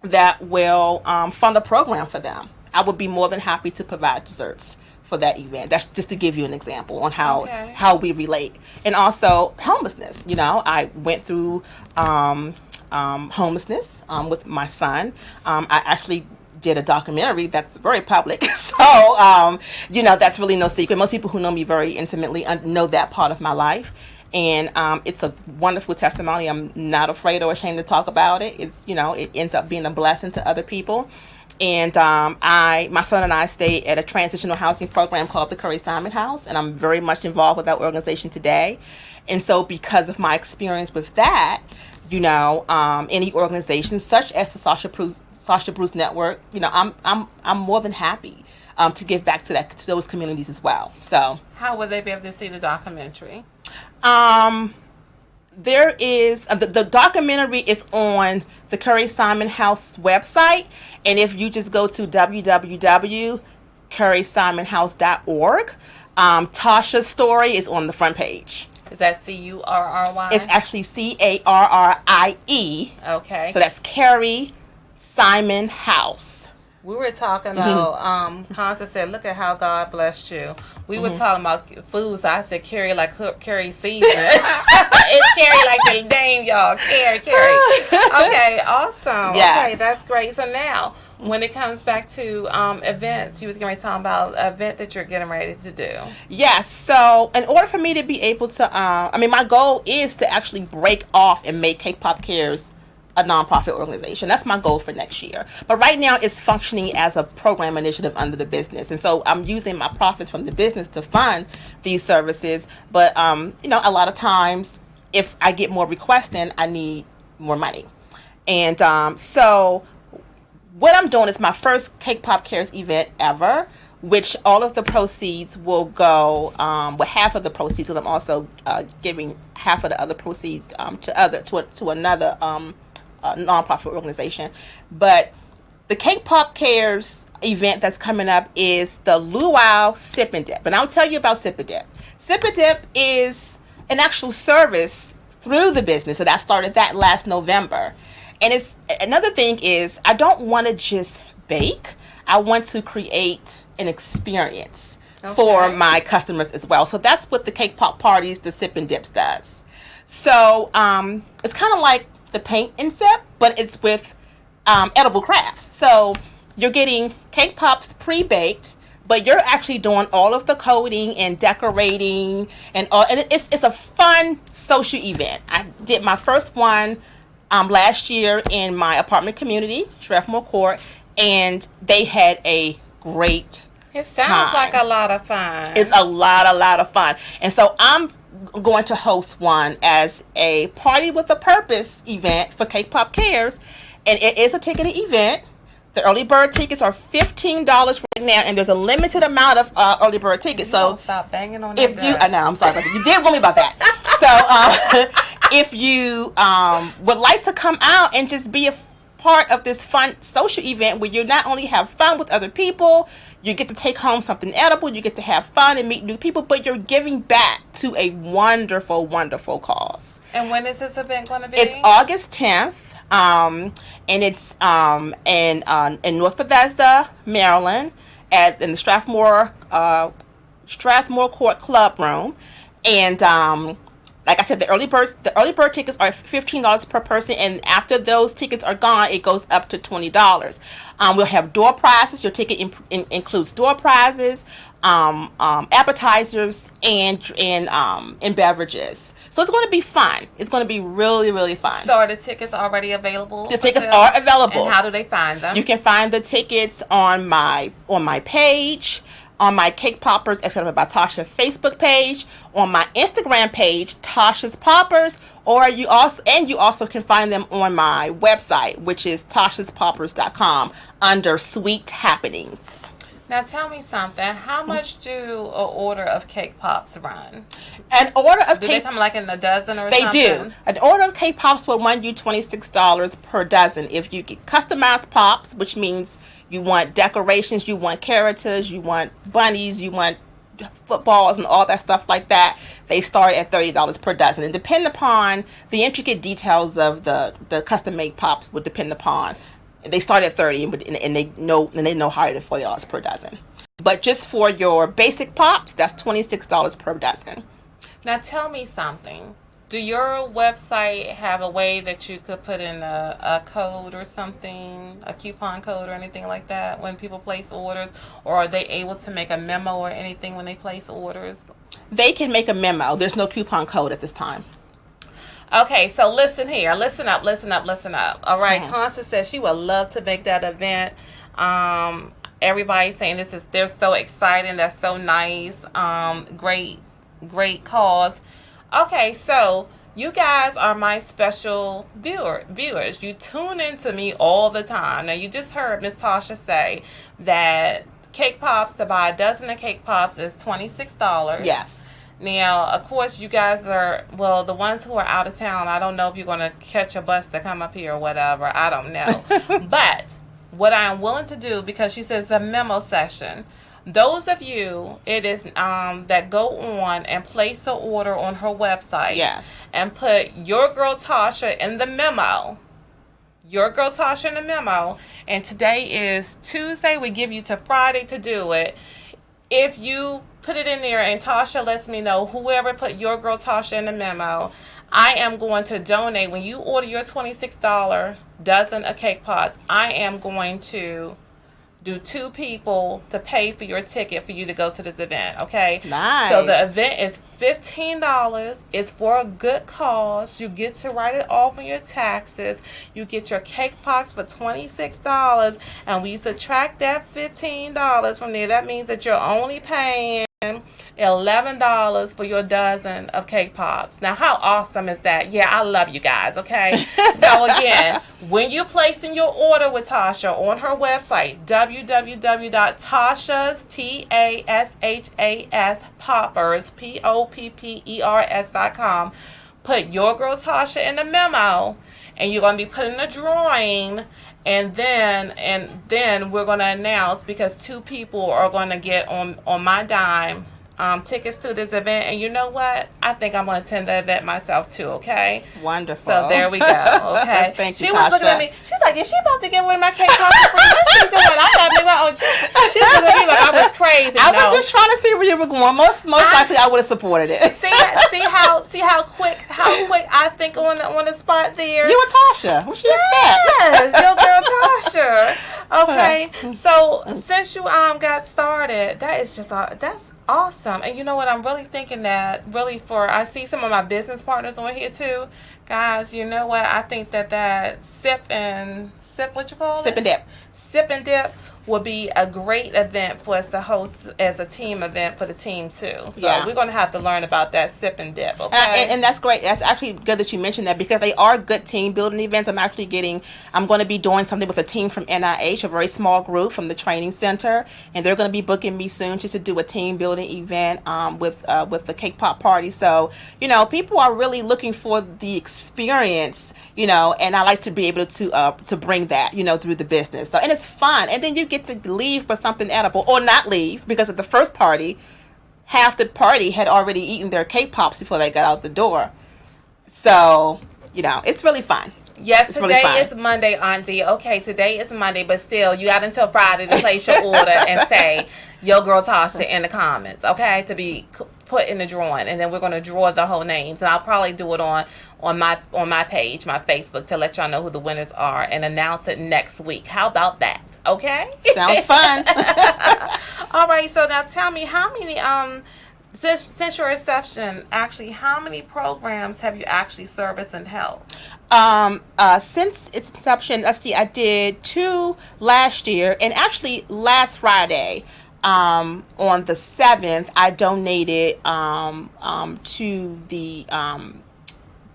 that will fund a program for them. I would be more than happy to provide desserts for that event. That's just to give you an example on how we relate. And also homelessness. I went through homelessness with my son. I actually did a documentary that's very public. So, that's really no secret. Most people who know me very intimately know that part of my life. And it's a wonderful testimony. I'm not afraid or ashamed to talk about it. It's, it ends up being a blessing to other people. And my son and I stay at a transitional housing program called the Curry Simon House. And I'm very much involved with that organization today. And so because of my experience with that, any organization such as the Sasha Bruce Network, I'm more than happy to give back to those communities as well. So how would they be able to see the documentary? There is the documentary is on the Curry Simon House website, and if you just go to www.currysimonhouse.org, Tasha's story is on the front page. Is that Curry? It's actually Carrie. Okay. So that's Curry Simon House. We were talking about, Constance said, look at how God blessed you. We were talking about food, so I said, Carrie like Curry season. It's Carrie like the name, y'all. Carrie. Okay, awesome. Yes. Okay, that's great. So now, when it comes back to events, you was going to talk about an event that you're getting ready to do. Yes. So in order for me to be able to, my goal is to actually break off and make Cake Pop Cares a nonprofit organization. That's my goal for next year. But right now it's functioning as a program initiative under the business. And so I'm using my profits from the business to fund these services. But, a lot of times if I get more requests in, I need more money. And so what I'm doing is my first Cake Pop Cares event ever, which all of the proceeds will go, half of the proceeds, and I'm also giving half of the other proceeds to another nonprofit organization. But the Cake Pop Cares event that's coming up is the Luau Sip and Dip. And I'll tell you about Sip and Dip. Sip and Dip is an actual service through the business. So that started that last November. And it's another thing is I don't want to just bake. I want to create an experience for my customers as well. So that's what the Cake Pop Parties, the Sip and Dips does. So it's kind of like the paint and sip, but it's with edible crafts. So you're getting cake pops pre-baked, but you're actually doing all of the coating and decorating and all. And it's a fun social event. I did my first one last year in my apartment community, Strathmore Court, and they had a great It sounds like a lot of fun. It's a lot of fun. And so I'm going to host one as a Party with a Purpose event for Cake Pop Cares. And it is a ticketed event. The early bird tickets are $15 right now, and there's a limited amount of early bird tickets. So stop banging on if that. you, I know, I'm sorry about that. You did warn me about that. So if you would like to come out and just be a part of this fun social event where you not only have fun with other people, you get to take home something edible, you get to have fun and meet new people, but you're giving back to a wonderful, wonderful cause. And when is this event going to be? It's August 10th. And it's in North Bethesda, Maryland, in the Strathmore Court Club Room. And like I said, the early bird tickets are $15 per person, and after those tickets are gone, it goes up to $20. We'll have door prizes. Your ticket includes door prizes, appetizers, and beverages. So it's going to be fun. It's going to be really, really fun. So are the tickets already available? The tickets are available. And how do they find them? You can find the tickets on my page, on my Cake Poppers, etc. by Tasha Facebook page, on my Instagram page, Tasha's Poppers, or you also can find them on my website, which is tashaspoppers.com under Sweet Happenings. Now tell me something. How much do an order of cake pops run? An order of do cake, they come like in a dozen or they something? They do. An order of cake pops will run you $26 per dozen. If you get customized pops, which means you want decorations, you want characters, you want bunnies, you want footballs and all that stuff like that, they start at $30 per dozen. And depend upon the intricate details of the custom made pops would depend upon. They start at $30 and they know higher than $40 per dozen. But just for your basic pops, that's $26 per dozen. Now tell me something. Do your website have a way that you could put in a code or something, a coupon code or anything like that when people place orders? Or are they able to make a memo or anything when they place orders? They can make a memo. There's no coupon code at this time. Okay, so listen here. Listen up. All right, Constance says she would love to make that event. Everybody's saying they're so exciting. That's so nice. Great cause. Okay, so you guys are my special viewers. You tune into me all the time. Now, you just heard Miss Tasha say that cake pops, to buy a dozen of cake pops is $26. Yes. Now, of course, you guys are, well, the ones who are out of town, I don't know if you're going to catch a bus to come up here or whatever. I don't know. But what I'm willing to do, because she says a memo session, those of you that go on and place an order on her website, yes, and put your girl Tasha in the memo. Your girl Tasha in the memo. And today is Tuesday. We give you to Friday to do it. If you put it in there and Tasha lets me know, whoever put your girl Tasha in the memo, I am going to donate. When you order your $26 dozen of cake pots, I am going to do 2 people to pay for your ticket for you to go to this event, okay? Nice. So the event is $15. It's for a good cause. You get to write it off on your taxes. You get your cake pots for $26, and we subtract that $15 from there. That means that you're only paying $11 for your dozen of cake pops. Now, how awesome is that? Yeah, I love you guys, okay? So again, when you're placing your order with Tasha on her website, www.tashas, TASHAS, poppers, POPPERS.com, put your girl Tasha in the memo, and you're going to be put in a drawing. And then we're going to announce, because 2 people are going to get on my dime tickets to this event. And you know what? I think I'm going to attend the event myself too, okay? Wonderful. So there we go, okay? Thank you, She was Tasha. looking at me. She's like, is she about to get one of my cake pops for free? What's she doing? I thought maybe she was looking at me like I was crazy. I was just trying to see where you were going. Most likely I would have supported it. See how quick I think on the spot there. You were Tasha. What you expect? Yes, your girl Tasha. Okay, so since you got started, that is just that's Awesome. And you know what? I'm really thinking that really I see some of my business partners on here too. Guys, you know what? I think that what you call it? Sip and dip. Sip and dip will be a great event for us to host as a team event for the team too. So we're going to have to learn about that sip and dip, okay? And that's great. That's actually good that you mentioned that because they are good team building events. I'm going to be doing something with a team from NIH, a very small group from the training center, and they're going to be booking me soon just to do a team building event with the cake pop party. So, people are really looking for the experience, and I like to be able to bring that, through the business. So, and it's fun. And then you get to leave with something edible or not leave, because at the first party, half the party had already eaten their cake pops before they got out the door. So, it's really fun. Yes, it's today really is Monday, Auntie. Okay, today is Monday, but still, you got until Friday to place your order and say, "Yo, girl, Tasha" in the comments, okay, to be put in the drawing, and then we're going to draw the whole names, and I'll probably do it on my page, my Facebook, to let y'all know who the winners are and announce it next week. How about that? Okay, sounds fun. All right, so now tell me how many since your inception, actually, how many programs have you actually serviced and helped? Since its inception, let's see, I did 2 last year, and actually last Friday, on the 7th, I donated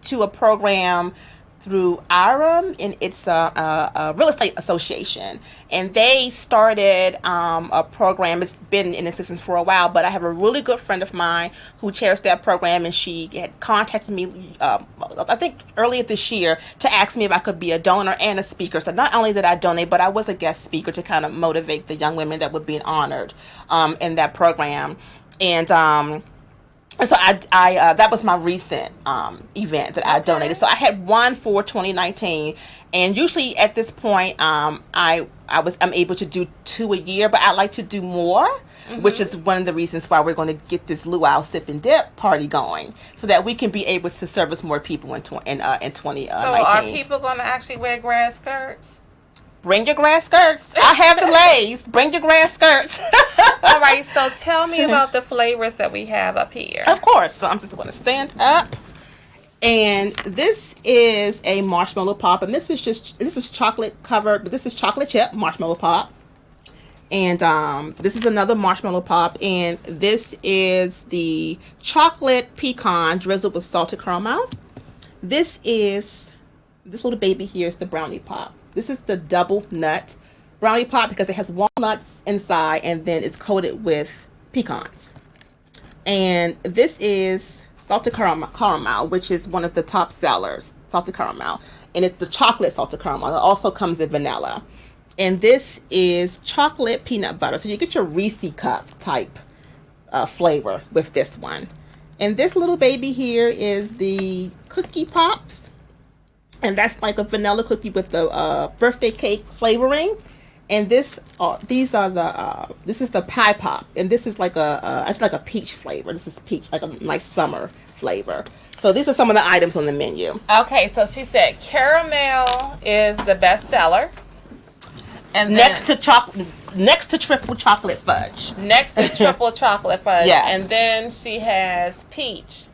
to a program through IREM, and it's a real estate association, and they started a program. It's been in existence for a while, but I have a really good friend of mine who chairs that program, and she had contacted me I think earlier this year to ask me if I could be a donor and a speaker. So not only did I donate, but I was a guest speaker to kind of motivate the young women that were being honored in that program. And so I that was my recent event that I donated. So I had one for 2019, and usually at this point I'm able to do 2 a year, but I like to do more, which is one of the reasons why we're going to get this luau sip and dip party going, so that we can be able to service more people in 2019. So are people going to actually wear grass skirts? Bring your grass skirts. I have the lace. Bring your grass skirts. All right, so tell me about the flavors that we have up here. Of course. So I'm just going to stand up. And this is a marshmallow pop. And this is chocolate covered, but this is chocolate chip marshmallow pop. And this is another marshmallow pop. And this is the chocolate pecan drizzled with salted caramel. This little baby here is the brownie pop. This is the double nut brownie pop because it has walnuts inside, and then it's coated with pecans. And this is salted caramel, which is one of the top sellers, salted caramel. And it's the chocolate salted caramel. It also comes in vanilla. And this is chocolate peanut butter. So you get your Reese cup type flavor with this one. And this little baby here is the cookie pops. And that's like a vanilla cookie with the birthday cake flavoring. And this is the pie pop, and this is like it's like a peach flavor. This is peach, like a nice summer flavor. So these are some of the items on the menu. Okay, so she said caramel is the best seller, and next to triple chocolate fudge. Next to triple chocolate fudge, yes. And then she has peach,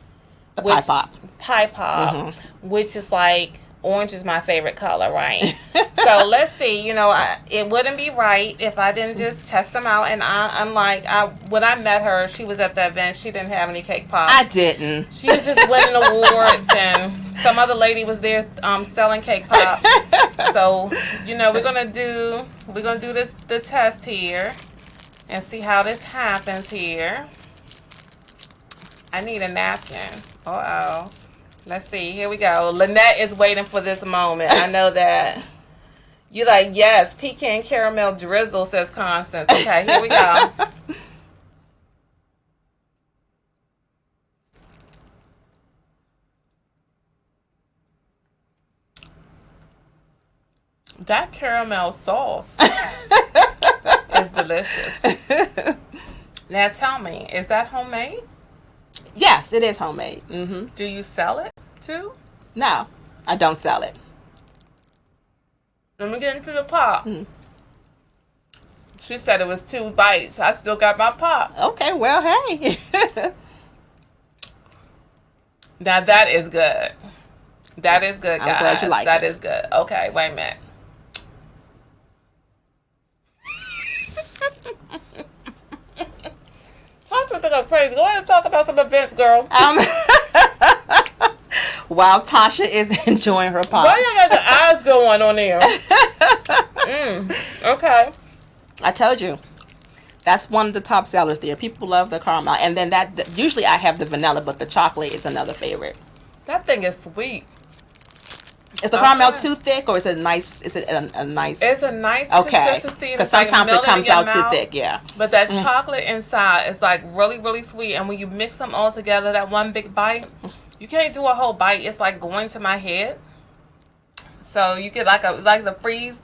pie pop, which is like. Orange is my favorite color, right? So let's see. It wouldn't be right if I didn't just test them out. And when I met her, she was at the event. She didn't have any cake pops. I didn't. She was just winning awards, and some other lady was there selling cake pops. So we're gonna do the test here and see how this happens here. I need a napkin. Uh-oh. Let's see. Here we go. Lynette is waiting for this moment. I know that. You're like, yes, pecan caramel drizzle, says Constance. Okay, here we go. That caramel sauce is delicious. Now tell me, is that homemade? Yes, it is homemade. Mm-hmm. Do you sell it too? No, I don't sell it. Let me get into the pop. She said it was 2 bites. I still got my pop. Okay, well, hey. Now that is good. That is good, guys. I'm glad you like that it. Is good. Okay, wait a minute. I think I'm crazy. Go ahead and talk about some events, girl. While Tasha is enjoying her pop. Why you got the eyes going on there? Okay. I told you. That's one of the top sellers there. People love the caramel. And then usually I have the vanilla, but the chocolate is another favorite. That thing is sweet. Is the caramel too thick, or is it nice? Is it a nice? It's a nice okay. consistency. Because sometimes it comes out too thick, yeah. But that chocolate inside is like really, really sweet. And when you mix them all together, that one big bite, you can't do a whole bite. It's like going to my head. So you get like the freeze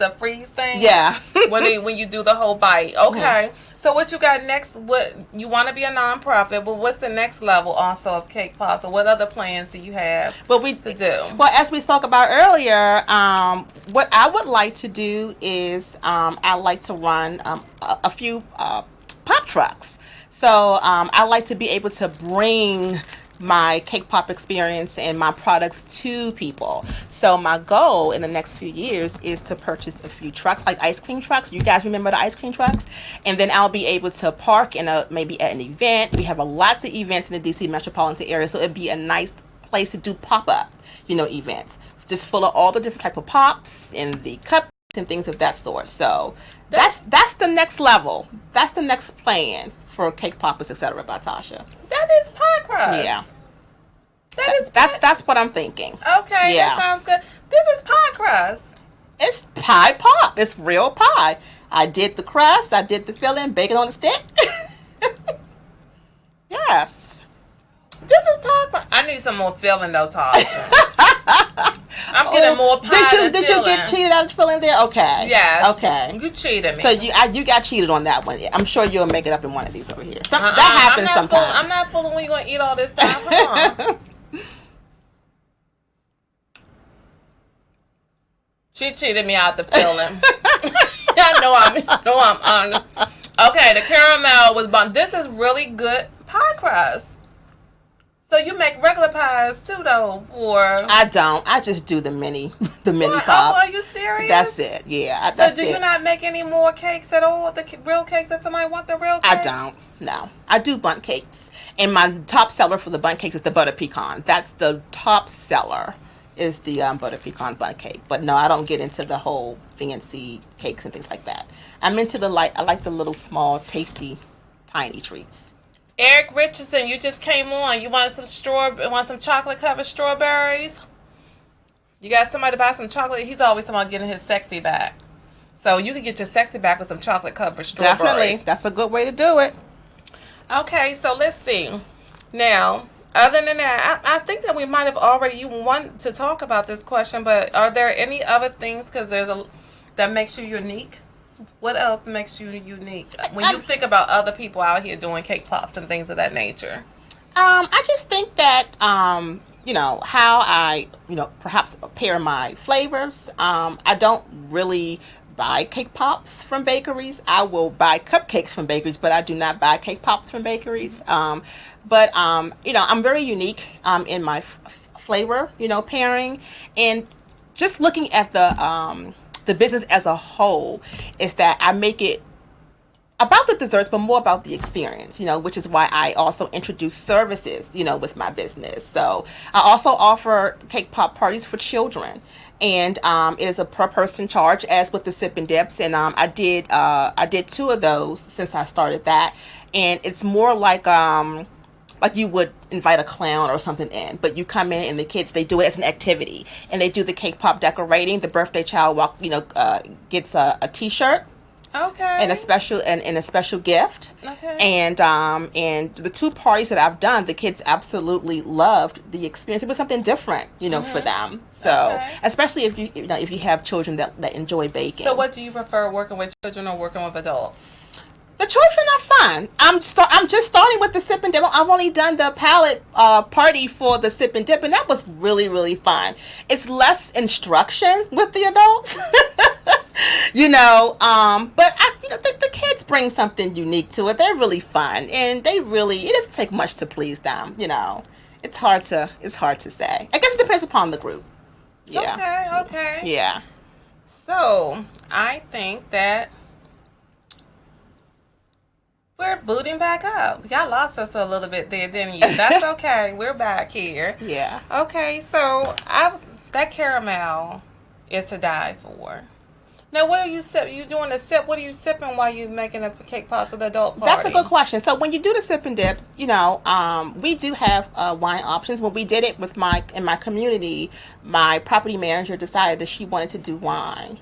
thing. Yeah. when you do the whole bite. Okay. So what you got next? What you want to be a nonprofit, but what's the next level also of Cake Pops, or what other plans do you have to do? Well, as we spoke about earlier, what I would like to do is I like to run a few pop trucks. So I like to be able to bring my cake pop experience and my products to people. So my goal in the next few years is to purchase a few trucks, like ice cream trucks. You guys remember the ice cream trucks? And then I'll be able to park maybe at an event. We have lots of events in the DC metropolitan area, so it'd be a nice place to do pop-up, events. It's just full of all the different type of pops and the cupcakes and things of that sort. So that's the next level. That's the next plan for Cake Poppers, etc. by Tasha. That is pie crust. Yeah. That's what I'm thinking. Okay, yeah. That sounds good. This is pie crust. It's pie pop. It's real pie. I did the crust. I did the filling. Bacon on the stick. Yes. This is pie crust. I need some more filling though, Tasha. I'm getting more pie. Did you get cheated out of filling there? Okay. Yes. Okay. You cheated me. So you got cheated on that one. I'm sure you'll make it up in one of these over here. That happens sometimes. I'm not fooling when you're gonna eat all this stuff. Come on. She cheated me out the filling. I know I'm honest. Okay, the caramel was bomb. This is really good pie crust. So you make regular pies too, though, I don't. I just do the mini pops. Oh, are you serious? That's it. Yeah. So do you not make any more cakes at all? The real cakes that somebody want the real cake? I don't. No. I do bundt cakes. And my top seller for the bundt cakes is the butter pecan. That's the top seller, is the butter pecan bundt cake. But no, I don't get into the whole fancy cakes and things like that. I'm into I like the little small, tasty, tiny treats. Eric Richardson, you just came on. You want some chocolate covered strawberries? You got somebody to buy some chocolate? He's always talking about getting his sexy back. So you can get your sexy back with some chocolate covered strawberries. Definitely. That's a good way to do it. Okay, so let's see. Now, other than that, I think that we might have already, you want to talk about this question, but are there any other things, because that makes you unique? What else makes you unique when you think about other people out here doing cake pops and things of that nature? I just think that how I perhaps pair my flavors. I don't really buy cake pops from bakeries. I will buy cupcakes from bakeries, but I do not buy cake pops from bakeries. But I'm very unique in my flavor pairing, and just looking at the business as a whole, is that I make it about the desserts, but more about the experience, which is why I also introduce services, with my business. So I also offer cake pop parties for children, and it is a per person charge, as with the Sip and Dips. And I did 2 of those since I started that, and it's more like you would invite a clown or something in, but you come in and the kids, they do it as an activity, and they do the cake pop decorating. The birthday child gets a T-shirt, okay, and a special gift, okay. And the 2 parties that I've done, the kids absolutely loved the experience. It was something different, for them. So especially if you have children that enjoy baking. So what do you prefer, working with children or working with adults? The children are fun. I'm just starting with the Sip and Dip. I've only done the palette party for the Sip and Dip, and that was really, really fun. It's less instruction with the adults. But the kids bring something unique to it. They're really fun, and it doesn't take much to please them. It's hard to say. I guess it depends upon the group. Yeah. Okay. Yeah. So I think that we're booting back up. Y'all lost us a little bit there, didn't you? That's okay. We're back here. Yeah. Okay, so that caramel is to die for. Now, what are you sipping? You doing a sip? What are you sipping while you making a cake pops with the adult party? That's a good question. So when you do the sip and dips, we do have wine options. When we did it in my community, my property manager decided that she wanted to do wine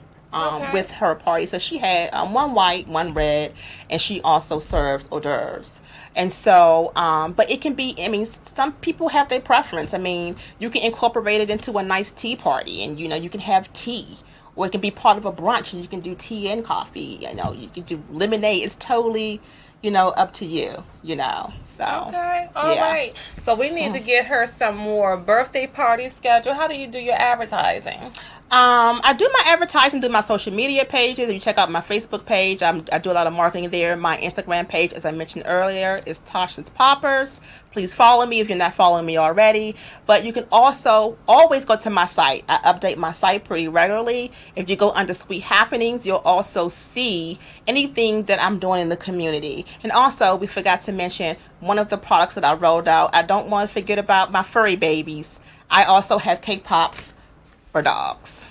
with her party. So she had one white, one red, and she also serves hors d'oeuvres. And so, but it can be, some people have their preference. You can incorporate it into a nice tea party, and you can have tea. Or it can be part of a brunch, and you can do tea and coffee. You can do lemonade. It's totally, up to you. So okay, all right. So we need to get her some more birthday party schedule. How do you do your advertising? I do my advertising through my social media pages. If you check out my Facebook page, I do a lot of marketing there. My Instagram page, as I mentioned earlier, is Tasha's Poppers. Please follow me if you're not following me already. But you can also always go to my site. I update my site pretty regularly. If you go under Sweet Happenings, you'll also see anything that I'm doing in the community. And also, we forgot to mention one of the products that I rolled out. I don't want to forget about my furry babies. I also have cake pops for dogs.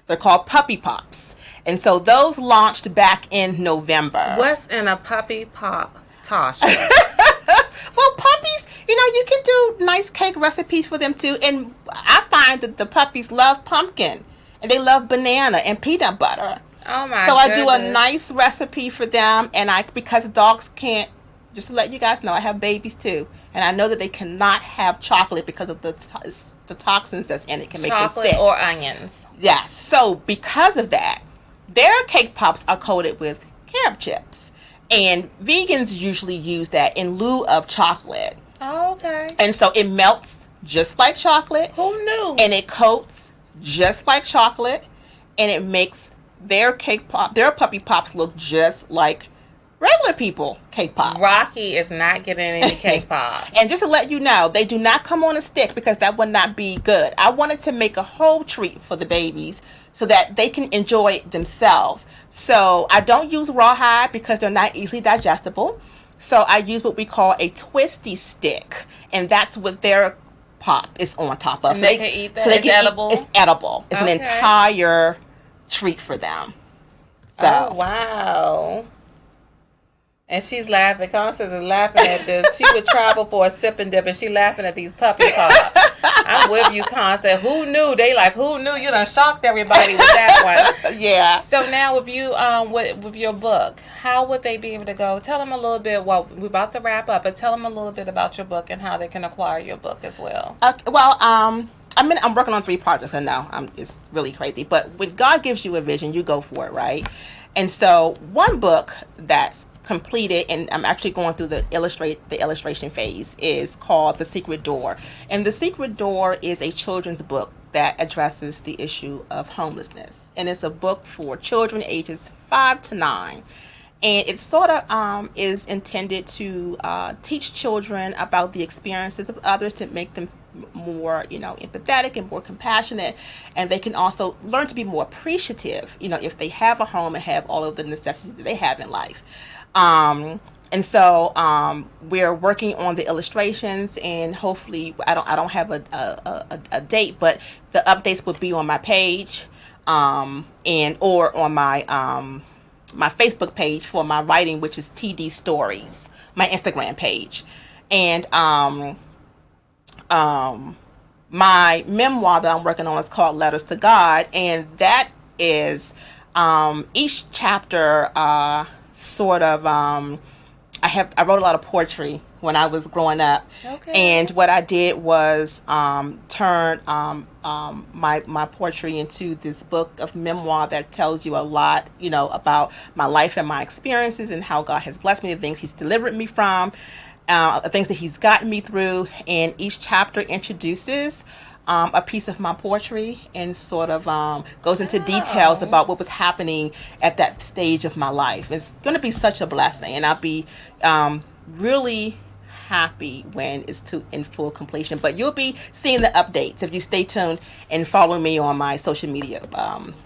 They're called Puppy Pops. And so those launched back in November. What's in a puppy pop, Tasha? Well, puppies, you can do nice cake recipes for them too. And I find that the puppies love pumpkin, and they love banana and peanut butter. Oh my So goodness. I do a nice recipe for them, and because dogs can't, just to let you guys know, I have babies too, and I know that they cannot have chocolate because of the toxins that's in it can make them sick. Chocolate or onions. Yes. So because of that, their cake pops are coated with carrot chips. And vegans usually use that in lieu of chocolate. Oh, okay. And so it melts just like chocolate. Who knew? And it coats just like chocolate. And it makes their puppy pops look just like regular people cake pops. Rocky is not getting any cake pops. And just to let you know, they do not come on a stick because that would not be good. I wanted to make a whole treat for the babies so that they can enjoy it themselves. So I don't use rawhide because they're not easily digestible. So I use what we call a twisty stick, and that's what their pop is on top of. And so they can eat that? So it's edible? It's edible. It's an entire treat for them. So. Oh, wow. And she's laughing. Constance is laughing at this. She would travel for a sip and dip, and she laughing at these puppy pops. I'm with you, Constance. Who knew? Who knew? You done shocked everybody with that one. Yeah. So now with you, with your book, how would they be able to go? Tell them a little bit. Well, we're about to wrap up, but tell them a little bit about your book and how they can acquire your book as well. Okay, well, I'm working on 3 projects. I know it's really crazy, but when God gives you a vision, you go for it, right? And so one book that's completed, and I'm actually going through the illustration phase, is called The Secret Door. And The Secret Door is a children's book that addresses the issue of homelessness. And it's a book for children ages 5 to 9. And it sort of is intended to teach children about the experiences of others, to make them more, empathetic and more compassionate. And they can also learn to be more appreciative, if they have a home and have all of the necessities that they have in life. And so we're working on the illustrations, and hopefully I don't have a date, but the updates will be on my page and or on my my Facebook page for my writing, which is TD Stories, my Instagram page. And my memoir that I'm working on is called Letters to God, and that is each chapter sort of I wrote a lot of poetry when I was growing up. Okay. And what I did was turn my poetry into this book of memoir that tells you a lot, about my life and my experiences and how God has blessed me, the things He's delivered me from, the things that He's gotten me through. And each chapter introduces a piece of my poetry and sort of goes into details about what was happening at that stage of my life. It's going to be such a blessing, and I'll be really happy when it's in full completion. But you'll be seeing the updates if you stay tuned and follow me on my social media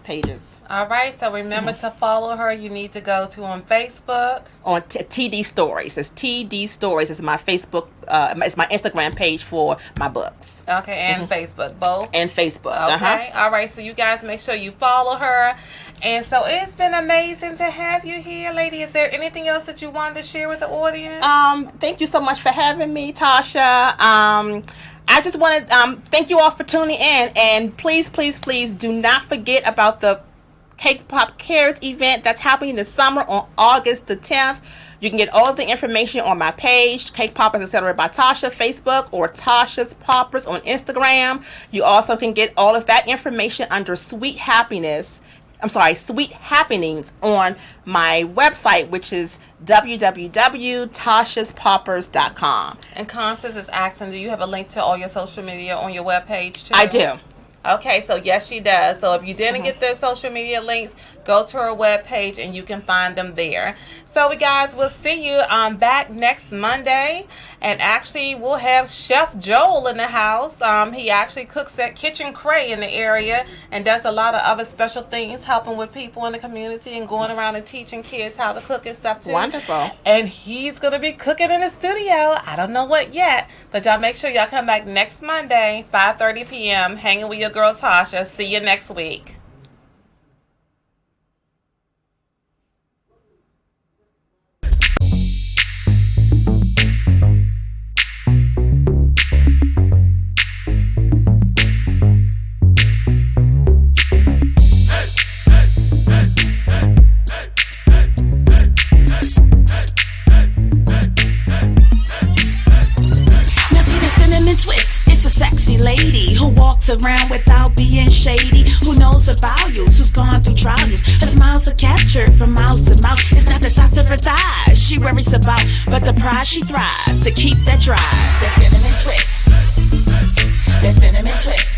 pages. All right, so remember to follow her. You need to go to on Facebook. On TD Stories. It's TD Stories. It's my Facebook, it's my Instagram page for my books. Okay, and Facebook, both? And Facebook. Okay, all right, so you guys make sure you follow her. And so it's been amazing to have you here, lady. Is there anything else that you wanted to share with the audience? Thank you so much for having me, Tasha. I just want to thank you all for tuning in. And please, please, please do not forget about the Cake Pop Cares event that's happening this summer on August the 10th. You can get all of the information on my page, Cake Poppers, etc. by Tasha, Facebook, or Tasha's Poppers on Instagram. You also can get all of that information under Sweet Happenings on my website, which is www.tashaspoppers.com. And Constance is asking, do you have a link to all your social media on your webpage too? I do. Okay, so yes, she does. So if you didn't get the social media links, go to her webpage and you can find them there. So we guys, we'll see you back next Monday. And actually, we'll have Chef Joel in the house. He actually cooks at Kitchen Cray in the area and does a lot of other special things, helping with people in the community and going around and teaching kids how to cook and stuff too. Wonderful. And he's going to be cooking in the studio. I don't know what yet, but y'all make sure y'all come back next Monday, 5:30 p.m., hanging with your girl Tasha. See you next week. Lady who walks around without being shady, who knows her values, who's gone through trials. Her smiles are captured from mouth to mouth. It's not the size of her thighs she worries about, but the pride she thrives to keep that drive. That cinnamon twist. That cinnamon twist.